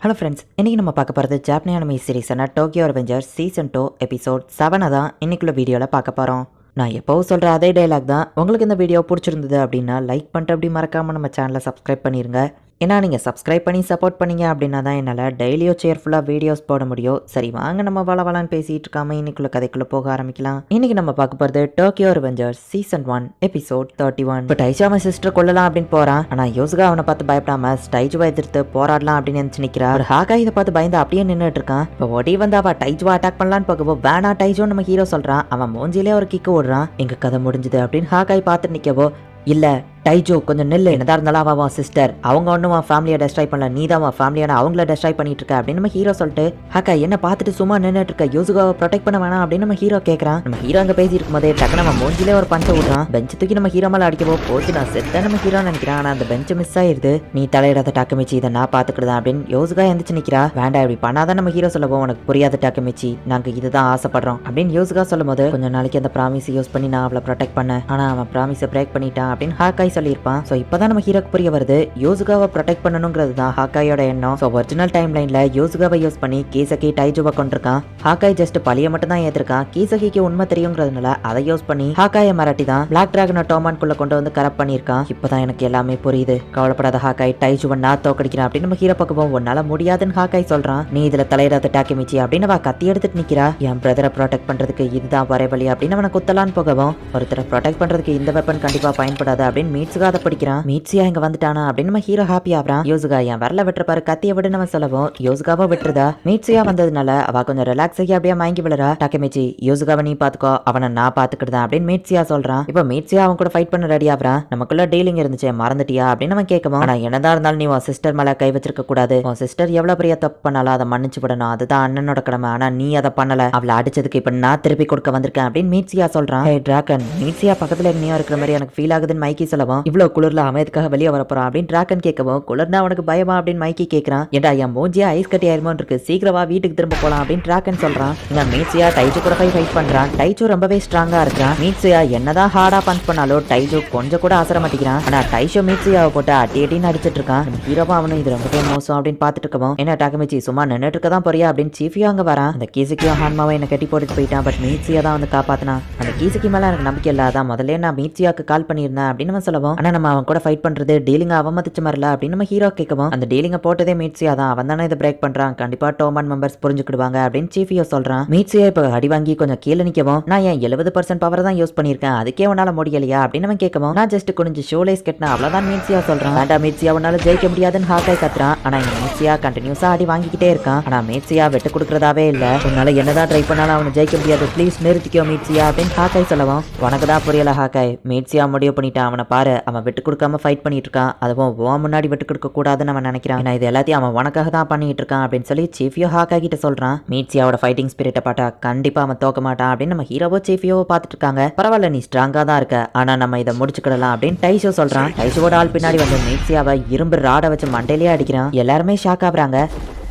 Hello friends, இன்றைக்கி நம்ம பார்க்க போகிறது ஜாப்பனீஸ் அனிமே சீரிஸான டோக்கியோ ரெவெஞ்சர்ஸ் சீசன் 2 எபிசோட் 7 தான் இன்னைக்குள்ள வீடியோவில் பார்க்க போகிறோம். நான் எப்போவும் சொல்கிற அதே டைலாக் தான். உங்களுக்கு இந்த வீடியோ பிடிச்சிருந்தது அப்படின்னா லைக் பண்ணிட்டு அப்படி மறக்காமல் நம்ம சேனலை சப்ஸ்கிரைப் பண்ணிடுங்க. ஏன்னா நீங்கள் சப்ஸ்கிரைப் பண்ணி சப்போர்ட் பண்ணீங்க அப்படின்னா தான் என்னால் டெய்லியும் சேர்ஃபுல்லாக வீடியோஸ் போட முடியும். சரி வாங்க நம்ம வளவலான்னு பேசிகிட்டு இருக்காமல் இன்னைக்குள்ள கதைக்குள்ளே போக ஆரம்பிக்கலாம். இன்றைக்கி நம்ம பார்க்க போகிறது டோக்கியோ ரெவெஞ்சர்ஸ் சீசன் 1 எபிசோட் 31. இப்போ டைஜோ அவன் சிஸ்டர் கொள்ளலாம் அப்படின்னு போகிறான். ஆனால் யோசுகா அவனை பார்த்து பயப்படாமல் டைஜுவை எதிர்த்து போராடலாம் அப்படின்னு நினச்சி நிற்கிறா. ஒரு ஹாக்கா இதை பார்த்து பயந்து அப்படியே நின்றுட்டு இருக்கான். இப்போ ஒடி வந்து அவள் டைஜுவை அட்டாக் பண்ணலான்னு போகவோ வேணா டைஜோ நம்ம ஹீரோ சொல்கிறான். அவன் மூஞ்சிலே ஒரு கிக்கு ஓடுறான். எங்கள் கதை முடிஞ்சுது அப்படின்னு ஹாக்காய் பார்த்து நிற்கவோ இல்லை டைஜோ கொஞ்சம் நெல்லு, என்னதான் இருந்தாலும் அவன் சிஸ்டர், அவங்க ஒன்றும் அவன் ஃபேமிலியை டெஸ்ட்ராய் பண்ணல, நீ தான் அவன் ஃபேமிலியான அவங்கள டெஸ்ட்ராய் பண்ணிட்டு இருக்க அப்படின்னு நம்ம ஹீரோ சொல்லிட்டு ஹாக்கா என்ன பார்த்துட்டு சும்மா நின்றுட்டு இருக்க, யோசுகாவை ப்ரொடெக்ட் பண்ண வேணாம் அப்படின்னு நம்ம ஹீரோ கேட்கறான். நம்ம ஹீரோ அங்கே பேசி இருக்கும் போதே டக்குனு நம்ம மூஞ்சிலே ஒரு பஞ்சை விடுறான். பெஞ்சு தூக்கி நம்ம ஹீரோ மேலே அடிக்கவோ போச்சு நான் செத்த நம்ம ஹீரோ நினைக்கிறான். ஆனால் அந்த பெஞ்சு மிஸ் ஆயிருது. நீ தலையிடாத டாக்குமிச்சி, இதை நான் பார்த்துக்கிடுதான் அப்படின்னு யோசுகா எந்திரிச்சு நிற்கிறா. வேண்டாம் இப்படி பண்ணாதான் நம்ம ஹீரோ சொல்லவும் உனக்கு புரியாத டாக்குமிச்சி, நாங்கள் இதுதான் ஆசைப்படுறோம் அப்படின்னு யோசுகா சொல்லும் போது கொஞ்சம் நாளைக்கு அந்த ப்ராமிஸ் யூஸ் பண்ணி நான் அவளை ப்ரொடெக்ட் பண்ணேன், ஆனால் அவன் ப்ராமிஸை பிரேக் பண்ணிட்டான் அப்படின்னு ஹாக்காய் சொல்லியிருப்பான். ஸோ இப்போதான் நம்ம ஹீரோக்கு புரிய வருது யோசுகாவை ப்ரொடெக்ட் பண்ணணுங்கிறது தான் ஹாக்காயோட எண்ணம். ஸோ ஒரிஜினல் டைம் லைன்ல யோசுகாவை யூஸ் பண்ணி கீசகி டைஜுவை கொண்டிருக்கான். ஹாக்காய் ஜஸ்ட் பழிய மட்டும் தான் ஏற்றிருக்கான். கீசகிக்கு உண்மை தெரியுங்கிறதுனால அதை யூஸ் பண்ணி ஹாக்காயை மிரட்டி தான் பிளாக் டிராகனை டோமான்குள்ள கொண்டு வந்து கரப்ட் பண்ணியிருக்கான். இப்போதான் எனக்கு எல்லாமே புரியுது. கவலைப்படாத ஹாக்காய், டைஜுவை நான் தோக்கடிக்கிறேன் அப்படின்னு நம்ம ஹீரோ பக்கம் உன்னால முடியாதுன்னு ஹாக்காய் சொல்றான். நீ இதுல தலையிடாத டாக்கிமிச்சி அப்படின்னு அவ கத்தி எடுத்துட்டு நிக்கிறா. என் பிரதரை ப்ரொடெக்ட் பண்றதுக்கு இதுதான் ஒரே வழி அப்படின்னு அவனை குத்தலான்னு போகவும் ஒருத்தரை ப்ரொடெக்ட் பண்றதுக்கு இந்த வெப்பன் கண்டிப்பா பயன்படாது அப்படின்னு மீட்ஸுகா அதை படிக்கிறான். மீட்ஸியா இங்க வந்துட்டானா அப்படின்னு நம்ம ஹீரோ ஹாப்பி ஆகிறான். யோசுகா என் வரல விட்டுறப்பாரு, கத்திய விட நம்ம சொல்லவும் யோசுகாவோ விட்டுறதா. மீட்ஸியா வந்ததுனால அவ கொஞ்சம் ரிலாக்ஸ் ஆகி அப்படியே மயங்கி விழுறா. டாக்கமிச்சி யோசுகாவை நீ பாத்துக்கோ, அவனை நான் பாத்துக்கிட்டுதான் அப்படின்னு மீட்ஸியா சொல்றான். இப்போ மீட்ஸியா அவன் கூட ஃபைட் பண்ண ரெடி ஆகிறான். நமக்குள்ள டீலிங் இருந்துச்சு மறந்துட்டியா அப்படின்னு அவன் கேட்கவும், ஆனா என்னதான் இருந்தாலும் நீ உன் சிஸ்டர் மேல கை வச்சிருக்க கூடாது. உன் சிஸ்டர் எவ்வளவு பெரிய தப்பு பண்ணாலும் அதை மன்னிச்சு விடணும், அதுதான் அண்ணனோட கடமை. ஆனா நீ அதை பண்ணல, அவளை அடிச்சதுக்கு இப்ப நான் திருப்பி கொடுக்க வந்திருக்கேன் அப்படின்னு மீட்ஸியா சொல்றான். ஹே டிராகன், மீட்ஸியா பக்கத்துல நீயா இருக்கிற மாதிரி எனக்கு ஃபீல் ஆகுதுன்னு மைக்கி சொல்லவும், இவ்வளவு குளிர்ல அமைதிக்காக வெளியே வரப்போறான் அப்படின்னு டிராகன் கேட்கவும், குளிர்னா அவனுக்கு பயமா அப்படின்னு மைக்கி கேட்கறான். ஏண்டா என் மூஞ்சியா ஐஸ் கட்டி ஆயிருமோன்னு இருக்கு, சீக்கிரமா வீட்டுக்கு திரும்ப போலாம் அப்படின்னு டிராகன் சொல்றான். இங்க மீட்ஸியா டைஜு கூட ஃபைட் பண்றான். டைஜு ரொம்பவே ஸ்ட்ராங்கா இருக்கான். மீட்ஸியா என்னதான் ஹார்டா பஞ்ச் பண்ணாலும் டைஜு கொஞ்சம் கூட அசர மாட்டேங்கிறான். ஆனா டைஜு மீட்ஸியாவை போட்டு அட்டி அட்டின்னு அடிச்சிட்டு இருக்கான். ஹீரோவா அவனும் இது ரொம்பவே மோசம் அப்படின்னு பாத்துட்டு இருக்கவும், என்ன டாக்கமிச்சி சும்மா நின்றுட்டு இருக்கதான் போறியா அப்படின்னு சீஃபியா அங்க வரான். அந்த கீசுக்கியும் ஹான்மாவை என்ன கட்டி போட்டுட்டு போயிட்டான். பட் மீட்ஸியா தான் வந்து காப்பாத்தினா. அந்த கீசுக்கு மேல எனக்கு நம்பிக்கை இல்ல, அதான் முதல்ல நான் மீட்ஸியாக்கு கால் பண்ணியிருந்தேன் அப்படின்னு நம்ம சொல்லவும், ஆனா நம்ம அவன் கூட ஃபைட் பண்றது டீலிங் அவமதிச்ச மாதிரில அப்படின்னு நம்ம ஹீரோ கேட்கவும், அந்த டீலிங்க போட்டதே மீட்ஸியா தான், அவன் தானே இதை பிரேக் பண்றான், கண்டிப்பா டோமான் மெம்பர்ஸ் புரிஞ்சுக்கிடுவாங்க அப்படின்னு சீஃபியோ சொல்றான். மீட்ஸியா இப்ப அடி வாங்கி கொஞ்சம் கீழே நிக்கவும், நான் ஏன் 70% பவர் தான் யூஸ் பண்ணிருக்கேன், அதுக்கே உன்னால முடியலையா அப்படின்னு அவன் கேட்கவும், நான் ஜஸ்ட் கொஞ்சம் ஷோலைஸ் கட்டினா அவ்வளவுதான் மீட்ஸியா சொல்றான். வேண்டாம் மீட்ஸியா உன்னால ஜெயிக்க முடியாதுன்னு ஹாக்காய் கத்துறான். ஆனா இந்த மீட்ஸியா கண்டினியூஸா அடி வாங்கிக்கிட்டே இருக்கான். ஆனா மீட்ஸியா வெட்டு கொடுக்கறதாவே இல்ல. உன்னால என்னதான் ட்ரை பண்ணாலும் அவனை ஜெயிக்க முடியாது, ப்ளீஸ் நிறுத்திக்கோ மீட்ஸியா அப்படின்னு ஹாக்காய் சொல்லவும், உனக்கு தான் புரியல ஹாக்காய், மீட்ஸியா முடிவு பண்ணிட்டான், அவனை பாரு அவன் விட்டு கொடுக்காம ஃபைட் பண்ணிட்டு இருக்கான், அதுவும் முன்னாடி விட்டு கொடுக்க கூடாதுன்னு அவன் நினைக்கிறான். இது எல்லாத்தையும் அவன் உனக்காக தான் பண்ணிட்டு இருக்கான் அப்படின்னு சொல்லி சீஃபியோ ஹாக்கா கிட்ட சொல்றான். மீட்ஸியாவோட ஃபைட்டிங் ஸ்பிரிட்டை பார்த்தா கண்டிப்பா அவன் தோக்க மாட்டான் அப்படின்னு நம்ம ஹீரோவோ சீஃபியோவோ பார்த்துட்டு இருக்காங்க. பரவாயில்ல நீ ஸ்ட்ராங்கா தான் இருக்க, ஆனா நம்ம இதை முடிச்சுக்கிடலாம் அப்படின்னு டைஷோ சொல்றான். டைஷோட ஆள் பின்னாடி வந்து மீட்ஸியாவை இரும்பு ராடை வச்சு மண்டையிலேயே அடிக்கிறான். எல்லாருமே ஷாக் ஆகுறாங்க.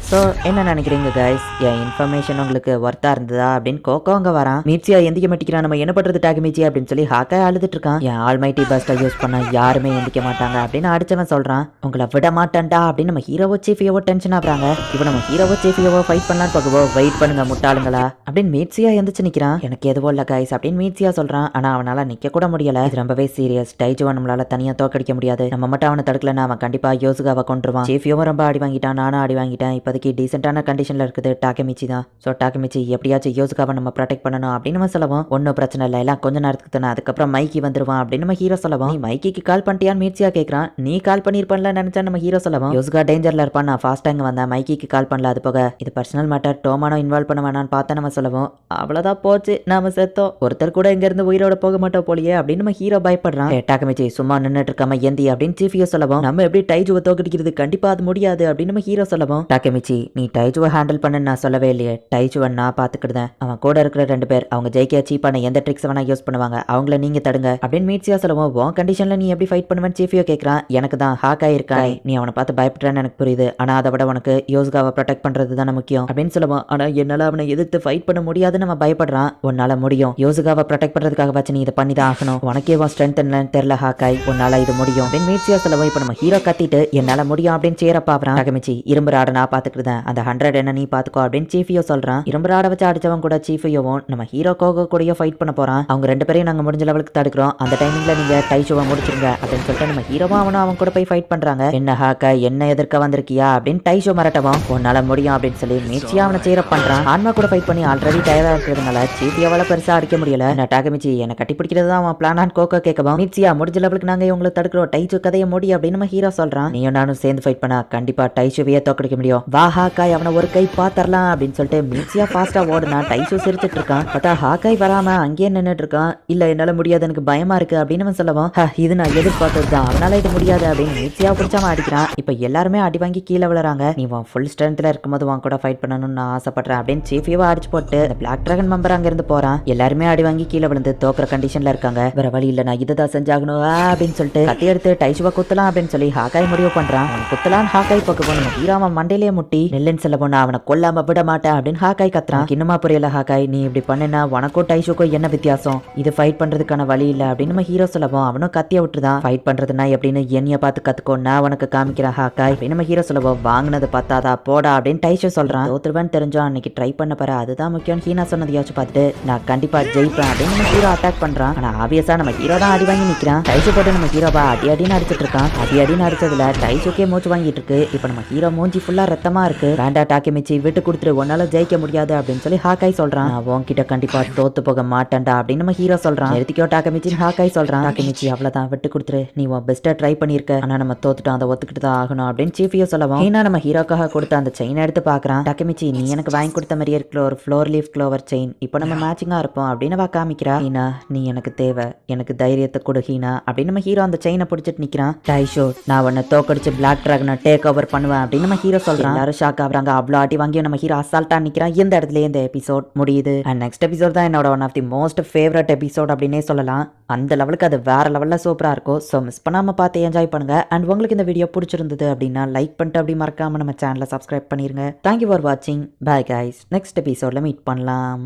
ஸோ என்ன நினைக்கிறீங்க கைஸ், என் இன்ஃபர்மேஷன் உங்களுக்கு ஒர்த்தா இருந்ததா அப்படின்னு கோகோ அங்கே வரான். மீட்ஸியா எந்திக்க மாட்டேங்கிறான், நம்ம என்ன பண்றது டாக்குமிச்சி அப்படின்னு சொல்லி ஹாக்காய் அழுதுட்டு இருக்கான். என் ஆல்மைட்டி பஸ்டர் யூஸ் பண்ணா யாருமே எந்திக்க மாட்டாங்க அப்படின்னு அடிச்சவன் சொல்றான். உங்களை விட மாட்டேன்டா அப்படின்னு நம்ம ஹீரோவோ சீஃபியோவோ டென்ஷன் ஆகுறாங்க. இப்போ நம்ம ஹீரோவோ சீஃபியோவோ ஃபைட் பண்ணலான்னு பார்க்குவோம், வெயிட் பண்ணுங்க முட்டாளுங்களா அப்படின்னு மீட்ஸியா எந்திரிச்சு நிற்கிறான். எனக்கு எதுவும் இல்லை கைஸ் அப்படின்னு மீட்ஸியா சொல்றான். ஆனா அவனால நிக்க கூட முடியல, இது ரொம்பவே சீரியஸ். டைஜுவை நம்மளால தனியா தோக்கடிக்க முடியாது, நம்ம மட்டும் அவனை தடுக்கலன்னா அவன் கண்டிப்பா யோசுகாவை கொண்டுருவான். சீஃபியோவும் ரொம்ப அடி வாங்கிட்டான், நானும் அடி வாங்கிட்டேன். இப்போதைக்கு டீசென்டான கண்டிஷன்ல இருக்குது டாக்கமிச்சி தான். ஸோ டாக்கமிச்சி எப்படியாச்சும் யோசுகாவை நம்ம ப்ரொடெக்ட் பண்ணணும் அப்படின்னு நம்ம சொல்லவும், ஒன்றும் பிரச்சனை இல்லை, எல்லாம் கொஞ்சம் நேரத்துக்கு தானே, அதுக்கப்புறம் மைக்கி வந்துருவான் அப்படின்னு நம்ம ஹீரோ சொல்லவும், நீ மைக்கிக்கு கால் பண்ணிட்டியான்னு மீட்ஸியா கேட்கறான். நீ கால் பண்ணிருப்பல நினைச்சா நம்ம ஹீரோ சொல்லவும், யோசுகா டேஞ்சர்ல இருப்பான், நான் ஃபாஸ்ட்டாக இங்கே வந்தேன், மைக்கிக்கு கால் பண்ணல, அது போக இது பர்சனல் மேட்டர், டோமானோ இன்வால்வ் பண்ண வேணான்னு பார்த்தா நம்ம சொல்லவும், அவ்வளோதான் போச்சு நாம செத்தோம், ஒருத்தர் கூட இங்க இருந்து உயிரோட போக மாட்டோம் போலியே அப்படின்னு நம்ம ஹீரோ பயப்படுறான். டாக்கமிச்சி சும்மா நின்றுட்டு இருக்காம எந்தி அப்படின்னு சீஃபியோ சொல்லவும், நம்ம எப்படி டைஜுவை தோக்கடிக்கிறது, கண்டிப்பா அது முடியாது அப்படின்னு நம்ம ஹீரோ சொல்லவும், டாக்கமிச்சி நீ டைஜுவை ஹேண்டில் பண்ண நான் சொல்லவே இல்லையே, டைஜுவை நான் பார்த்துக்கிடுதேன், அவன் கூட இருக்கிற 2 பேர் அவங்க ஜெயிக்க சீப்பான எந்த ட்ரிக்ஸ் வேணா யூஸ் பண்ணுவாங்க, அவங்கள நீங்க தடுங்க அப்படின்னு மீட்ஸியா சொல்லவும், உன் கண்டிஷன்ல நீ எப்படி ஃபைட் பண்ணுவேன்னு சீஃபியோ கேட்கறான். எனக்கு தான் ஹாக்காய் இருக்காய், நீ அவனை பார்த்து பயப்படுறேன்னு எனக்கு புரியுது, ஆனா அதை விட உனக்கு யோசுகாவை ப்ரொடெக்ட் பண்றது தானே முக்கியம் அப்படின்னு சொல்லுவோம். ஆனா என்னால அவனை எதிர்த்து ஃபைட் பண்ண முடியாதுன்னு நம்ம பயப்படுறான். உன்னால முடியும், யோசுகாவை ப்ரொடெக்ட் பண்றதுக்காக வச்சு நீ இதை பண்ணி தான் ஆகணும், உனக்கே உன் ஸ்ட்ரென்த் என்னன்னு தெரியல ஹாக்காய், உன்னால இது முடியும் அப்படின்னு மீட்ஸியா சொல்லவும், இப்போ நம்ம ஹீரோ கத்திட்டு என்னால முடியும் அப்படின்னு சேரப்பாவறான். டாக்கமிச்சி இரும்பு ராட நான் பார்த்துக்கிறேன் பாத்துக்கிறேன், அந்த 100 என்ன நீ பாத்துக்கோ அப்படின்னு சீஃபியோ சொல்றான். இரும்பு ராட வச்சு அடிச்சவன் கூட சீஃபியோவும் நம்ம ஹீரோ கோகோ கூடயோ ஃபைட் பண்ண போறான். அவங்க 2 பேரையும் நாங்க முடிஞ்ச லெவலுக்கு தடுக்கிறோம், அந்த டைமிங்ல நீங்க டைஷோவை முடிச்சிருங்க அப்படின்னு சொல்லிட்டு நம்ம ஹீரோவும் அவனும் அவன் கூட போய் ஃபைட் பண்றாங்க. என்ன ஹாக்காய் என்ன எதிர்க்க வந்திருக்கியா அப்படின்னு டைஷோ மிரட்டவும் உன்னால முடியும் அப்படின்னு சொல்லி மீச்சியா அவனை சேரப் பண்றான். ஆன்மா கூட ஃபைட் பண்ணி ஆல்ரெடி டயர்டா இருக்கிறதுனால சீஃபியோவால பெருசா அடிக்க முடியல. நான் டாகமிச்சி என்ன கட்டி பிடிக்கிறது தான் அவன் பிளான் கோகோ கேட்கவும் மீச்சியா முடிஞ்ச லெவலுக்கு நாங்க இவங்களை தடுக்கிறோம், டைஷோ கதையை முடி அப்படின்னு நம்ம ஹீரோ சொல்றான். நீயும் நானும் சேர்ந்து ஃபைட் பண்ணா கண்டிப்பா டைஷோவையே தோக்கடிக்க முடியும், வா ஹாக்காய் அவனை ஒரு கை பாத்தரலாம் அப்படின்னு சொல்லிட்டு மீச்சியா ஃபாஸ்டா ஓடுனா டைஷோ சிரிச்சிட்டு இருக்கான். பார்த்தா ஹாக்காய் வராம அங்கேயே நின்னுட்டு இருக்கான். இல்ல என்னால முடியாது, எனக்கு பயமா இருக்கு அப்படின்னு அவன் சொல்லவும் இது நான் எதிர்பார்த்ததுதான், அவனால இது முடியாது அப்படின்னு மீச்சியா பிடிச்சாம அடிக்கிறான். இப்ப எல்லாருமே அடி வாங்கி கீழே விழுறாங்க. நீ ஃபுல் ஸ்ட்ரென்த்ல இருக்கும்போது உன் கூட ஃபைட் பண்ணணும்னு நான் ஆசைப்படுறேன் அப்படின்னு சீஃபியவா அடிச்சு போட்டு பிளாக் டிராகன் மெம்பர் அங்க இருந்து போறான். எல்லாருமே அடி வாங்கி கீழே விழுந்து தோக்குற கண்டிஷன்ல இருக்காங்க. வேற வழி இல்ல, நான் இதுதான் செஞ்சாகணும் அப்படின்னு சொல்லிட்டு கத்தி எடுத்து டைஷுவா குத்தலாம் அப்படின்னு சொல்லி ஹாக்காய் முடிவு பண்றான். அவன் குத்தலான்னு ஹாக்காய் பக்கம் நம்ம ஹீரோவா மண்டையிலேயே முட்டி நெல்லுன்னு சொல்ல போனா அவனை கொல்லாம விட மாட்டேன் அப்படின்னு ஹாக்காய் கத்துறான். இன்னுமா புரியல ஹாக்காய், நீ இப்படி பண்ணினா உனக்கும் டைஷுக்கும் என்ன வித்தியாசம், இது ஃபைட் பண்றதுக்கான வழி இல்ல அப்படின்னு நம்ம ஹீரோ சொல்லவும் அவனும் கத்திய விட்டுதான். ஃபைட் பண்றதுனா எப்படின்னு என்னைய பார்த்து கத்துக்கோ, நான் உனக்கு காமிக்கிறேன் ஹாக்காய் அப்படின்னு நம்ம ஹீரோ சொல்லவும் வாங்கினது பார்த்தாதா போடா அப்படின்னு டைஷோ சொல்றான். தோத்துருவேன்னு தெரிஞ்சோம் அன்னைக்கு ட்ரை பண்ண பாரு, அதுதான் முக்கியம் ஹீனா சொன்னது யோசிச்சு பார்த்துட்டு நான் கண்டிப்பா ஜெயிப்பேன் அப்படின்னு நம்ம ஹீரோ அட்டாக் பண்றான். ஆனா ஆபியஸா நம்ம ஹீரோ தான் அடி வாங்கி நிக்கிறான். டைஷோ போட்டு நம்ம ஹீரோவா அடி அடின்னு அடிச்சிட்டு இருக்கான். அடி அடின்னு அடிச்சதுல டைஷோக்கே மூச்சு வாங்கிட்டு இருக்கு. இப்ப நம்ம ஹீரோ மூஞ்சி ஃபுல்லா ரத்தமா இருக்கு. வேண்டா டாக்கிமிச்சி விட்டு கொடுத்துரு, உன்னால ஜெயிக்க முடியாது அப்படின்னு சொல்லி ஹாக்காய் சொல்றான். நான் உன்கிட்ட கண்டிப்பா தோத்து போக மாட்டேன்டா அப்படின்னு நம்ம ஹீரோ சொல்றான். நிறுத்திக்கோ டாக்கிமிச்சி ஹாக்காய் சொல்றான். டாக்கிமிச்சி அவ்வளவுதான் விட்டு கொடுத்துரு, நீ உன் பெஸ்ட்டா ட்ரை பண்ணிருக்க, ஆனா நம்ம தோத்துட்டோம், அதை ஒத்துக்கிட்டு தான் ஆகணும் அப்படின்னு சீஃபியோ சொல்லவும் ஹீனா நம்ம ஹீரோக்காக கொடுத்த அந்த செயின் எடுத்து பாக்குறான். டாக்கிமிச்சி நீ எனக்கு வாங்கி கொடுத்த மாதிரியே இருக்கிற ஒரு ஃப்ளோர் லீஃப் க்ளோவர் செயின், இப்போ நம்ம மேட்சிங்கா இருப்போம் அப்படின்னு அவ காமிக்கிறா. ஹீனா நீ எனக்கு தேவை, எனக்கு தைரியத்தை கொடு ஹீனா அப்படின்னு நம்ம ஹீரோ அந்த செயினை பிடிச்சிட்டு நிக்கிறான். டைஷோ நான் உன்னை தோக்கடிச்சு பிளாக் டிராகனை டேக் ஓவர் பண்ணுவேன் அப்படின்னு நம்ம ஹீரோ சொல்றான். எல்லாரும் ஷாக் ஆகுறாங்க. அவ்வளோ அடி வாங்கியும் நம்ம ஹீரோ அசால்ட்டா நிக்கிறான். இந்த இடத்துல இந்த எபிசோட் முடியுது. அண்ட் நெக்ஸ்ட் எபிசோட் தான் என்னோட one of the most favourite episode அப்படின்னே சொல்லலாம். அந்த லெவலுக்கு அது வேற லெவல்ல சூப்பரா இருக்கும். ஸோ மிஸ் பண்ணாம பார்த்து என்ஜாய் பண்ணுங்க. அண்ட் உங்களுக்கு இந்த வீடியோ பிடிச்சிருந்தது அப்படின்னா லைக் பண்ணிட்டு அப்படி மறக்காம நம்ம சேனலை சப்ஸ்கிரைப் பண்ணிருங்க. தேங்க்யூ ஃபார் வாட்சிங். பை கைஸ், நெக்ஸ்ட் எபிசோட்ல மீட் பண்ணலாம்.